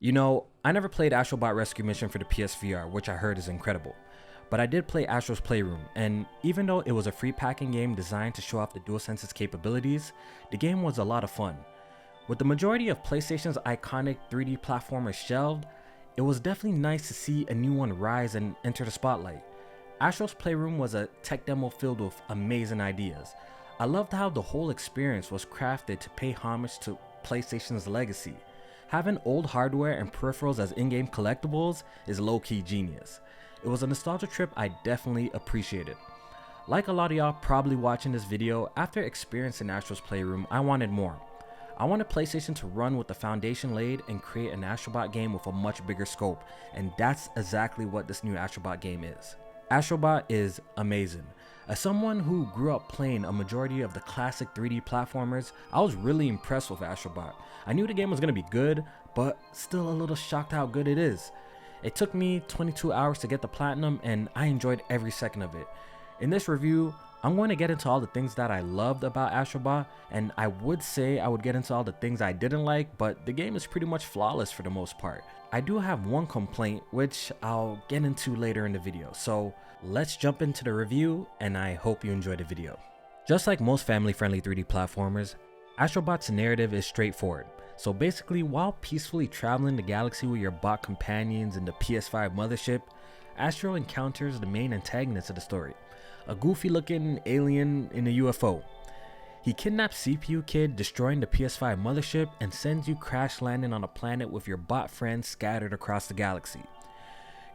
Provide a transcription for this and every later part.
You know, I never played Astro Bot Rescue Mission for the PSVR, which I heard is incredible. But I did play Astro's Playroom, and even though it was a free packing game designed to show off the DualSense's capabilities, the game was a lot of fun. With the majority of PlayStation's iconic 3D platformers shelved, it was definitely nice to see a new one rise and enter the spotlight. Astro's Playroom was a tech demo filled with amazing ideas. I loved how the whole experience was crafted to pay homage to PlayStation's legacy. Having old hardware and peripherals as in-game collectibles is low-key genius. It was a nostalgia trip I definitely appreciated. Like a lot of y'all probably watching this video, after experiencing Astro's Playroom, I wanted more. I wanted PlayStation to run with the foundation laid and create an Astro Bot game with a much bigger scope, and that's exactly what this new Astro Bot game is. Astro Bot is amazing. As someone who grew up playing a majority of the classic 3D platformers, I was really impressed with Astro Bot. I knew the game was going to be good, but still a little shocked how good it is. It took me 22 hours to get the platinum, and I enjoyed every second of it. In this review, I'm going to get into all the things that I loved about Astro Bot, and I would say I would get into all the things I didn't like, but the game is pretty much flawless for the most part. I do have one complaint, which I'll get into later in the video, so let's jump into the review, and I hope you enjoy the video. Just like most family-friendly 3D platformers, Astro Bot's narrative is straightforward. So basically, while peacefully traveling the galaxy with your bot companions in the PS5 mothership, Astro encounters the main antagonist of the story, a goofy looking alien in a UFO. He kidnaps CPU Kid, destroying the PS5 mothership, and sends you crash landing on a planet with your bot friends scattered across the galaxy.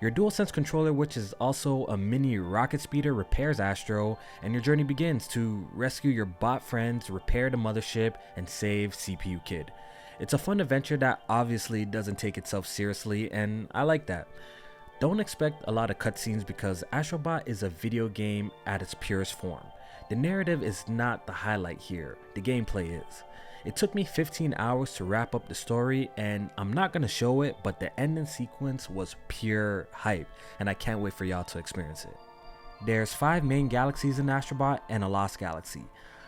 Your DualSense controller, which is also a mini rocket speeder, repairs Astro, and your journey begins to rescue your bot friends, repair the mothership, and save CPU Kid. It's a fun adventure that obviously doesn't take itself seriously, and I like that. Don't expect a lot of cutscenes because Astro Bot is a video game at its purest form. The narrative is not the highlight here, the gameplay is. It took me 15 hours to wrap up the story, and I'm not gonna show it, but the ending sequence was pure hype, and I can't wait for y'all to experience it. There's 5 main galaxies in Astro Bot and a lost galaxy.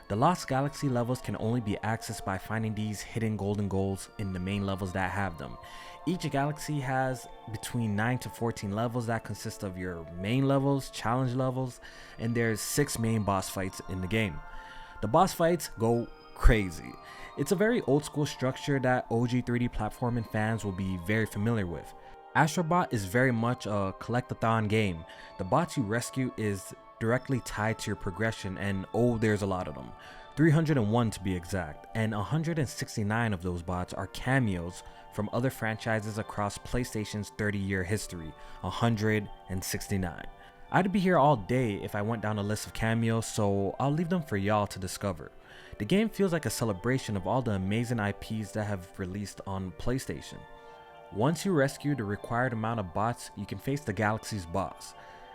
The Lost Galaxy levels can only be accessed by finding these hidden golden goals in the main levels that have them. Each galaxy has between 9 to 14 levels that consist of your main levels, challenge levels, and there's 6 main boss fights in the game. The boss fights go crazy. It's a very old school structure that OG 3D platforming fans will be very familiar with. Astro Bot is very much a collectathon game. The bots you rescue is directly tied to your progression, and oh, there's a lot of them. 301 to be exact, and 169 of those bots are cameos from other franchises across PlayStation's 30-year history. 169. I'd be here all day if I went down a list of cameos, so I'll leave them for y'all to discover. The game feels like a celebration of all the amazing IPs that have released on PlayStation. Once you rescue the required amount of bots, you can face the galaxy's boss.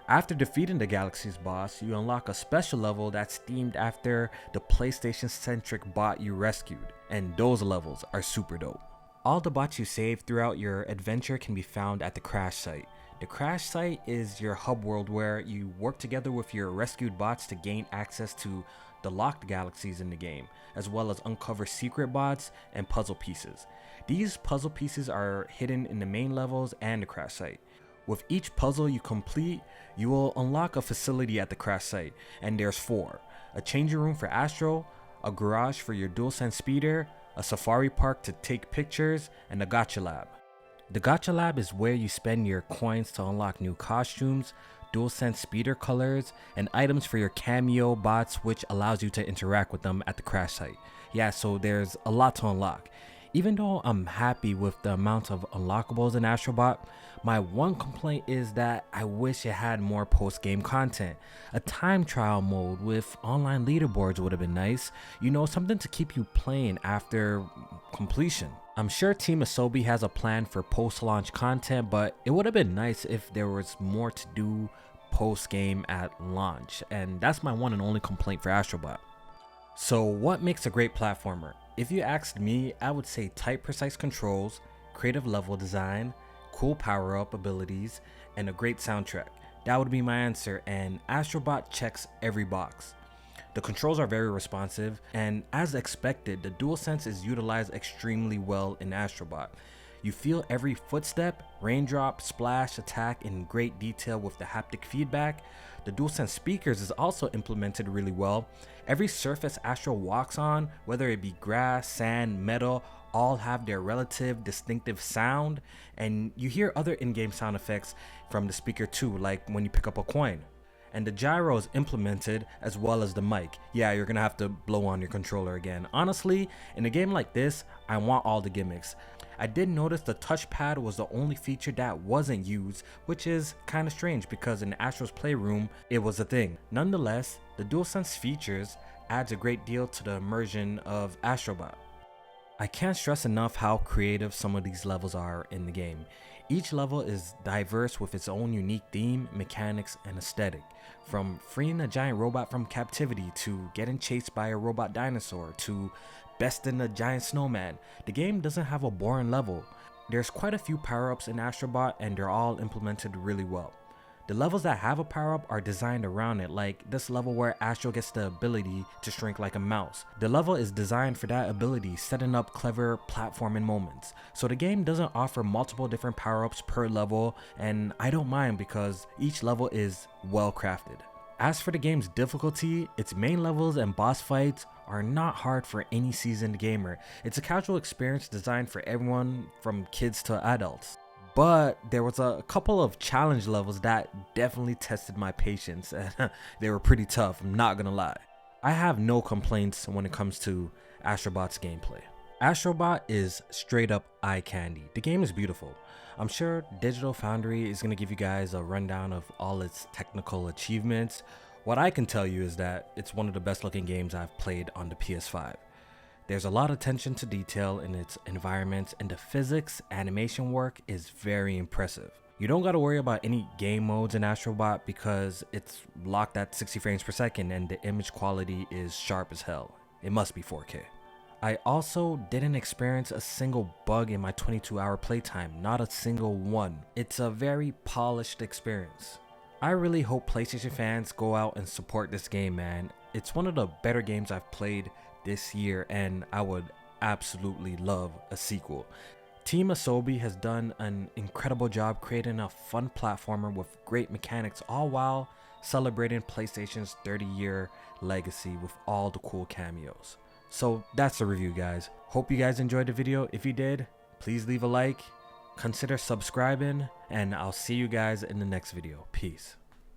After defeating the galaxy's boss, you unlock a special level that's themed after the PlayStation-centric bot you rescued, and those levels are super dope. All the bots you save throughout your adventure can be found at the crash site. The crash site is your hub world where you work together with your rescued bots to gain access to the locked galaxies in the game, as well as uncover secret bots and puzzle pieces. These puzzle pieces are hidden in the main levels and the crash site. With each puzzle you complete, you will unlock a facility at the crash site, and there's 4. A changing room for Astro, a garage for your DualSense speeder, a safari park to take pictures, and a gacha lab. The gacha lab is where you spend your coins to unlock new costumes, DualSense speeder colors, and items for your cameo bots, which allows you to interact with them at the crash site. Yeah, so there's a lot to unlock. Even though I'm happy with the amount of unlockables in Astro Bot, my one complaint is that I wish it had more post-game content. A time trial mode with online leaderboards would have been nice, you know, something to keep you playing after completion. I'm sure Team Asobi has a plan for post-launch content, but it would have been nice if there was more to do post-game at launch, and that's my one and only complaint for Astro Bot. So what makes a great platformer? If you asked me, I would say tight, precise controls, creative level design, cool power-up abilities, and a great soundtrack. That would be my answer, and Astro Bot checks every box. The controls are very responsive, and as expected, the DualSense is utilized extremely well in Astro Bot. You feel every footstep, raindrop, splash, attack in great detail with the haptic feedback. The DualSense speakers is also implemented really well. Every surface Astro walks on, whether it be grass, sand, metal, all have their relative distinctive sound, and you hear other in-game sound effects from the speaker too, like when you pick up a coin. And the gyro is implemented as well as the mic. Yeah, you're gonna have to blow on your controller again. Honestly, in a game like this, I want all the gimmicks. I did notice the touchpad was the only feature that wasn't used, which is kind of strange because in Astro's Playroom, it was a thing. Nonetheless, the DualSense features adds a great deal to the immersion of Astro Bot. I can't stress enough how creative some of these levels are in the game. Each level is diverse with its own unique theme, mechanics, and aesthetic. From freeing a giant robot from captivity to getting chased by a robot dinosaur to besting a giant snowman, the game doesn't have a boring level. There's quite a few power-ups in Astro Bot and they're all implemented really well. The levels that have a power-up are designed around it, like this level where Astro gets the ability to shrink like a mouse. The level is designed for that ability, setting up clever platforming moments. So the game doesn't offer multiple different power-ups per level, and I don't mind because each level is well crafted. As for the game's difficulty, its main levels and boss fights are not hard for any seasoned gamer. It's a casual experience designed for everyone from kids to adults. But there was a couple of challenge levels that definitely tested my patience, and they were pretty tough, I'm not gonna lie. I have no complaints when it comes to Astro Bot's gameplay. Astro Bot is straight up eye candy. The game is beautiful. I'm sure Digital Foundry is gonna give you guys a rundown of all its technical achievements. What I can tell you is that it's one of the best looking games I've played on the PS5. There's a lot of attention to detail in its environments, and the physics animation work is very impressive. You don't gotta worry about any game modes in Astro Bot because it's locked at 60 frames per second and the image quality is sharp as hell. It must be 4K. I also didn't experience a single bug in my 22-hour playtime, not a single one. It's a very polished experience. I really hope PlayStation fans go out and support this game, man. It's one of the better games I've played this year, and I would absolutely love a sequel. Team Asobi has done an incredible job creating a fun platformer with great mechanics, all while celebrating PlayStation's 30-year legacy with all the cool cameos. So that's the review, guys. Hope you guys enjoyed the video. If you did, please leave a like, consider subscribing, and I'll see you guys in the next video. Peace.